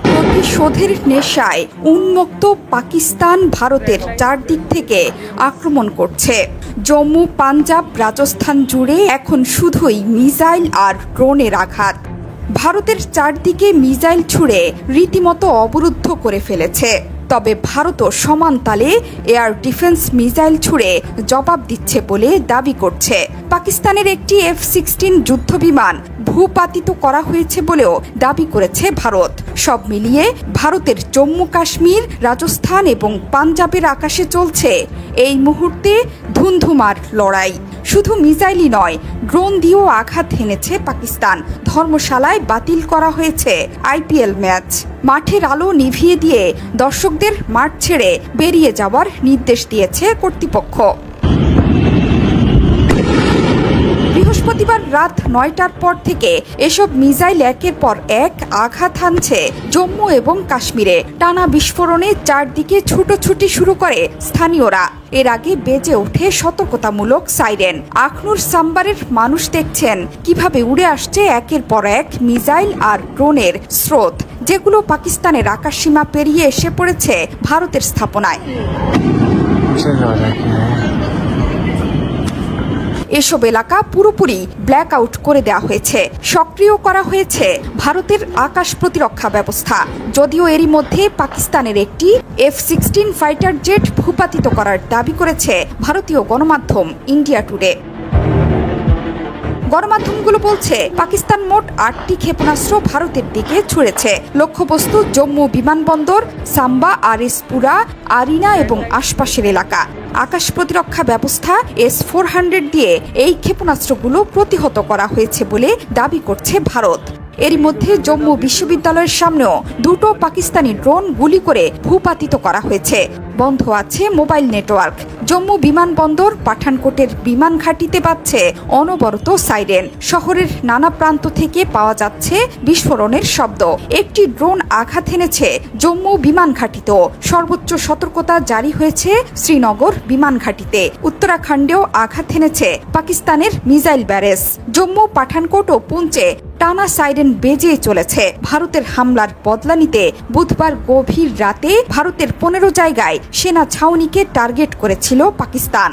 প্রতিশোধের নেশায় উন্মুক্ত পাকিস্তান ভারতের চারদিক থেকে আক্রমণ করছে। জম্মু, পাঞ্জাব, রাজস্থান জুড়ে এখন শুধুই মিসাইল আর ড্রোনের আঘাত। ভারতের চারদিকে মিসাইল ছুড়ে রীতিমতো অবরুদ্ধ করে ফেলেছে। তবে ভারতও সমান তালে এয়ার ডিফেন্স মিসাইল ছুড়ে জবাব দিচ্ছে বলে দাবি করছে। পাকিস্তানের একটি F-16 যুদ্ধবিমান ভূপাতিত করা হয়েছে বলেও দাবি করেছে ভারত। সব মিলিয়ে ভারতের জম্মু কাশ্মীর, রাজস্থান এবং পাঞ্জাবের আকাশে চলছে এই মুহূর্তে ধুন্ধুমার লড়াই। শুধু মিসাইলই নয়, ড্রোন দিয়েও আঘাত হেনেছে পাকিস্তান। ধর্মশালায় বাতিল করা হয়েছে IPL ম্যাচ। মাঠের আলো নিভিয়ে দিয়ে দর্শকদের মাঠ ছেড়ে বেরিয়ে যাওয়ার নির্দেশ দিয়েছে কর্তৃপক্ষ। বৃহস্পতিবার রাত 9টার পর থেকে এসব মিসাইল একের পর এক আঘাত হানছে জম্মু এবং কাশ্মীরে। টানা বিস্ফোরণে চারদিকে ছুটোছুটি শুরু করে স্থানীয়রা। এর আগে বেজে ওঠে সতর্কতামূলক সাইরেন। আখনুর সাম্বারের মানুষ দেখছেন কিভাবে উড়ে আসছে একের পর এক মিসাইল আর ড্রোনের স্রোত, যেগুলো পাকিস্তানের আকাশসীমা পেরিয়ে এসে পড়েছে ভারতের স্থাপনায়। এসব এলাকা পুরোপুরি ব্ল্যাক আউট করে দেওয়া হয়েছে। সক্রিয় করা হয়েছে ভারতের আকাশ প্রতিরক্ষা ব্যবস্থা। যদিও এরই মধ্যে পাকিস্তানের একটি F-16 ফাইটার জেট ভূপাতিত করার দাবি করেছে ভারতীয় গণমাধ্যম ইন্ডিয়া টুডে। গণমাধ্যমগুলো বলছে পাকিস্তান মোট 8টি ক্ষেপণাস্ত্র ভারতের দিকে ছুড়েছে। লক্ষ্যবস্তু জম্মু বিমানবন্দর, সাম্বা, আরিসপুরা, আরিনা এবং আশপাশের এলাকা। আকাশ প্রতিরক্ষা ব্যবস্থা S-400 দিয়ে এই ক্ষেপণাস্ত্রগুলো প্রতিহত করা হয়েছে বলে দাবি করছে ভারত। এরই মধ্যে জম্মু বিশ্ববিদ্যালয়ের সামনেও দুটো পাকিস্তানি ড্রোন গুলি করে ভূপাতিত করা হয়েছে। বন্ধ আছে মোবাইল নেটওয়ার্ক। জম্মু বিমানবন্দর, পাঠানকোটের বিমান ঘাঁটিতে বাজছে অনবরত সাইরেন। শহরের নানা প্রান্ত থেকে পাওয়া যাচ্ছে বিস্ফোরণের শব্দ। একটি ড্রোন আঘাত এনেছে জম্মু বিমান ঘাঁটিতেও। সর্বোচ্চ সতর্কতা জারি হয়েছে শ্রীনগর বিমান ঘাঁটিতে। উত্তরাখণ্ডেও আঘাত এনেছে পাকিস্তানের মিসাইল ব্যারেজ। জম্মু, পাঠানকোট ও পুঞ্চে টানা সাইরেন বেজে চলেছে। ভারতের হামলার বদলা নিতে বুধবার গভীর রাতে ভারতের 15 জায়গায় সেনা ছাউনিকে টার্গেট করেছিল পাকিস্তান।